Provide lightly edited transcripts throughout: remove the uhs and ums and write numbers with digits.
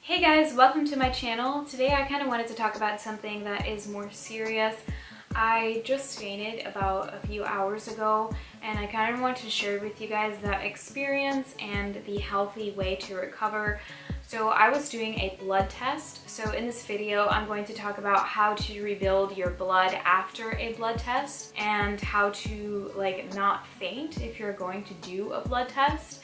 Hey guys, welcome to my channel. Today I kind of wanted to talk about something that is more serious. I just fainted about a few hours ago and I kind of want to share with you guys that experience and the healthy way to recover. So I was doing a blood test. So in this video, I'm going to talk about how to rebuild your blood after a blood test and how to not faint if you're going to do a blood test.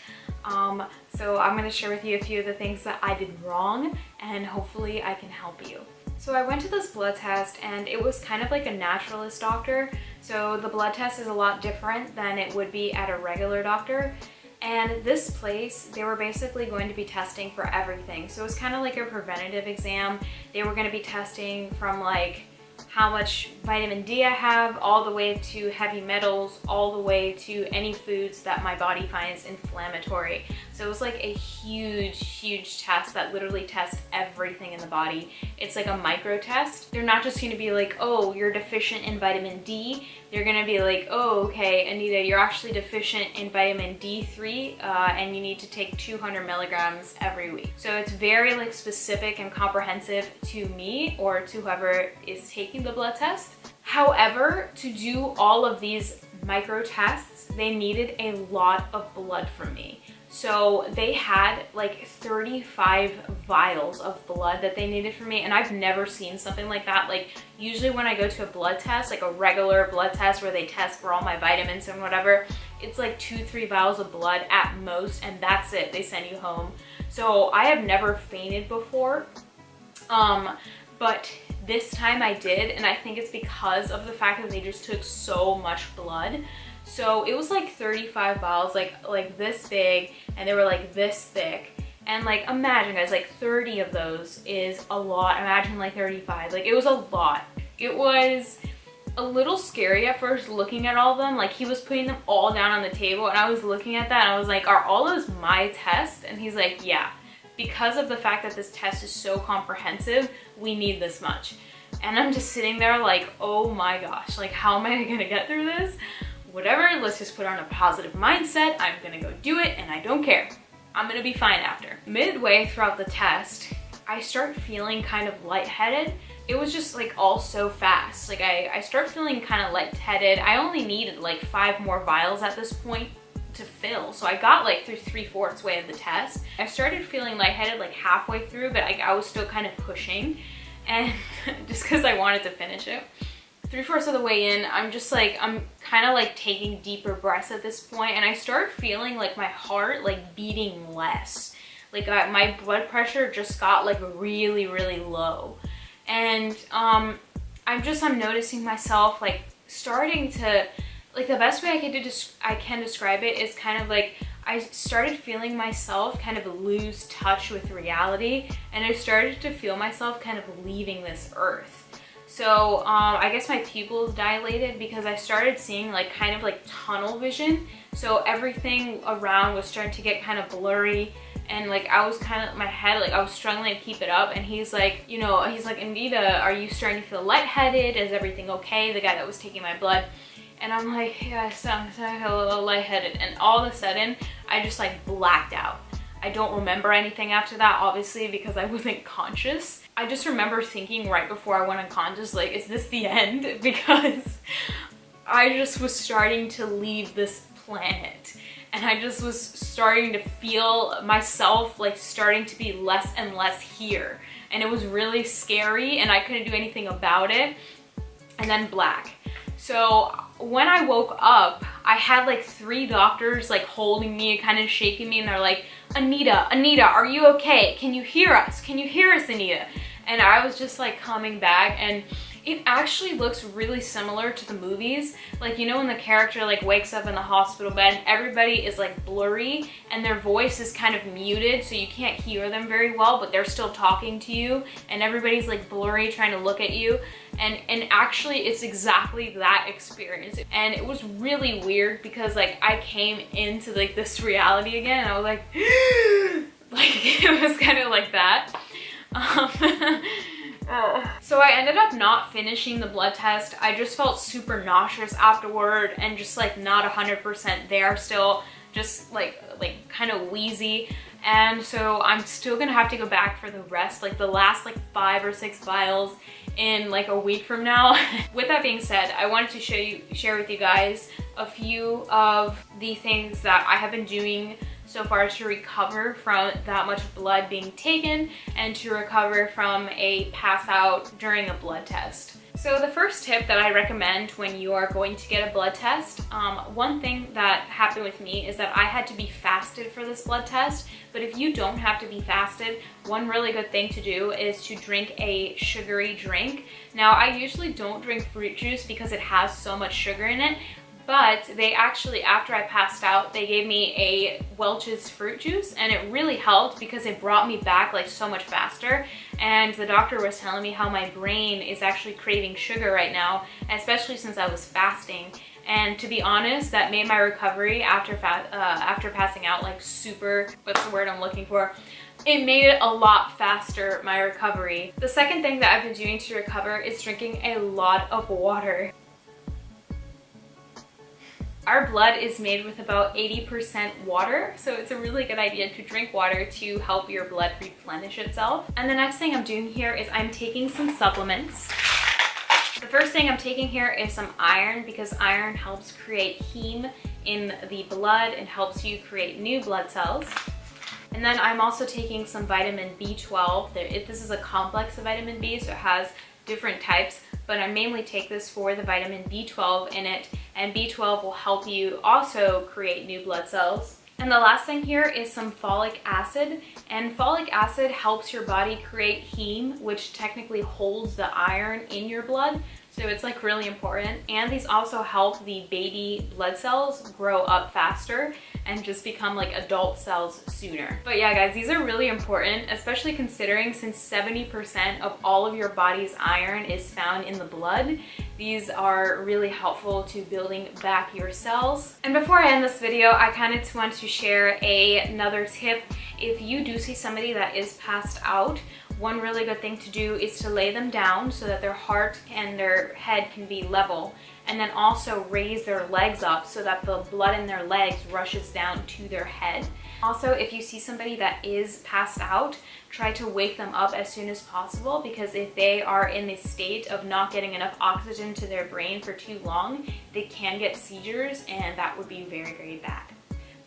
So I'm going to share with you a few of the things that I did wrong and hopefully I can help you. So I went to this blood test and it was kind of like a naturalist doctor. So the blood test is a lot different than it would be at a regular doctor. And this place, they were basically going to be testing for everything. So it was kind of like a preventative exam. They were going to be testing from like how much vitamin D I have, all the way to heavy metals, all the way to any foods that my body finds inflammatory. So it was like a huge test that literally tests everything in the body. It's like a micro test. They're not just gonna be like, oh, you're deficient in vitamin D. They're gonna be like, oh, okay, Anita, you're actually deficient in vitamin D3 and you need to take 200 milligrams every week. So it's very like specific and comprehensive to me or to whoever is taking the blood test. However, to do all of these micro tests, they needed a lot of blood from me. So they had like 35 vials of blood that they needed from me, and I've never seen something like that. Like usually when I go to a blood test, like a regular blood test where they test for all my vitamins and whatever, it's like 2-3 vials of blood at most, and that's it. They send you home. So I have never fainted before, but this time I did, and I think it's because of the fact that they just took so much blood. So it was like 35 vials, like this big, and they were like this thick. And like imagine guys, like 30 of those is a lot. Imagine like 35, like it was a lot. It was a little scary at first looking at all of them. Like he was putting them all down on the table and I was looking at that and I was like, are all those my tests? And he's like, yeah. Because of the fact that this test is so comprehensive, we need this much. And I'm just sitting there like, oh my gosh, like how am I gonna get through this? Whatever, let's just put on a positive mindset. I'm gonna go do it and I don't care. I'm gonna be fine after. Midway throughout the test, I start feeling kind of lightheaded. It was just like all so fast. Like I start feeling kind of lightheaded. I only needed like 5 more vials at this point to fill. So I got like through 3/4 way of the test. I started feeling lightheaded like halfway through, but I was still kind of pushing, and just because I wanted to finish it. 3/4 of the way in, I'm kind of like taking deeper breaths at this point, and I start feeling like my heart like beating less. Like my blood pressure just got like really low, and I'm noticing myself like starting to, like the best way I can describe it is kind of like I started feeling myself kind of lose touch with reality, and I started to feel myself kind of leaving this earth. So I guess my pupils dilated because I started seeing like kind of like tunnel vision. So everything around was starting to get kind of blurry, and like I was kind of, my head, like I was struggling to keep it up. And he's like, you know, he's like, Anita, are you starting to feel lightheaded? Is everything okay? The guy that was taking my blood. And I'm like, yeah, I feel a little lightheaded. And all of a sudden, I just like blacked out. I don't remember anything after that, obviously, because I wasn't conscious. I just remember thinking right before I went unconscious, like, is this the end? Because I just was starting to leave this planet. And I just was starting to feel myself like starting to be less and less here. And it was really scary and I couldn't do anything about it. And then black. So when I woke up, I had like 3 doctors like holding me, kind of shaking me, and they're like, Anita, are you okay? Can you hear us? Can you hear us, Anita? And I was just like coming back, and it actually looks really similar to the movies. Like, you know, when the character like wakes up in the hospital bed, everybody is like blurry and their voice is kind of muted, so you can't hear them very well, but they're still talking to you, and everybody's like blurry trying to look at you. And actually it's exactly that experience. And it was really weird because like I came into like this reality again and I was like, like it was kind of like that. So I ended up not finishing the blood test. I just felt super nauseous afterward and just like not 100% there still, just like kind of wheezy. and so I'm still gonna have to go back for the rest, like the last like 5 or 6 vials in like a week from now. With that being said, I wanted to share with you guys a few of the things that I have been doing so far to recover from that much blood being taken and to recover from a pass out during a blood test. So the first tip that I recommend when you are going to get a blood test, one thing that happened with me is that I had to be fasted for this blood test, but if you don't have to be fasted, one really good thing to do is to drink a sugary drink. Now, I usually don't drink fruit juice because it has so much sugar in it, but they actually, after I passed out, they gave me a Welch's fruit juice, and it really helped because it brought me back like so much faster. And the doctor was telling me how my brain is actually craving sugar right now, especially since I was fasting. And to be honest, that made my recovery after passing out like super, what's the word I'm looking for? It made it a lot faster, my recovery. The second thing that I've been doing to recover is drinking a lot of water. Our blood is made with about 80% water, so it's a really good idea to drink water to help your blood replenish itself. And the next thing I'm doing here is I'm taking some supplements. The first thing I'm taking here is some iron, because iron helps create heme in the blood and helps you create new blood cells. And then I'm also taking some vitamin B12. This is a complex of vitamin B, so it has different types, but I mainly take this for the vitamin B12 in it, and B12 will help you also create new blood cells. And the last thing here is some folic acid, and folic acid helps your body create heme, which technically holds the iron in your blood, so it's like really important. And these also help the baby blood cells grow up faster and just become like adult cells sooner. But yeah guys, these are really important, especially considering since 70% of all of your body's iron is found in the blood. These are really helpful to building back your cells. And before I end this video, I kind of want to share another tip. If you do see somebody that is passed out, one really good thing to do is to lay them down so that their heart and their head can be level, and then also raise their legs up so that the blood in their legs rushes down to their head. Also, if you see somebody that is passed out, try to wake them up as soon as possible, because if they are in the state of not getting enough oxygen to their brain for too long, they can get seizures, and that would be very, very bad.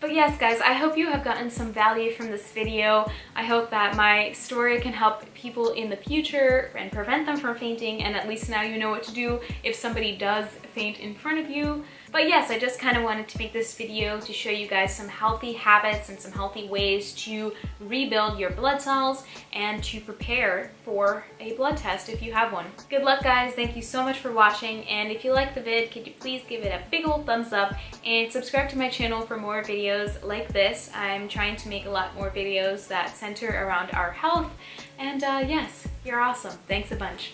But yes guys, I hope you have gotten some value from this video. I hope that my story can help people in the future and prevent them from fainting, and at least now you know what to do if somebody does faint in front of you. But yes, I just kind of wanted to make this video to show you guys some healthy habits and some healthy ways to rebuild your blood cells and to prepare for a blood test if you have one. Good luck guys, thank you so much for watching, and if you liked the vid, could you please give it a big old thumbs up and subscribe to my channel for more videos like this. I'm trying to make a lot more videos that center around our health, and yes, you're awesome. Thanks a bunch.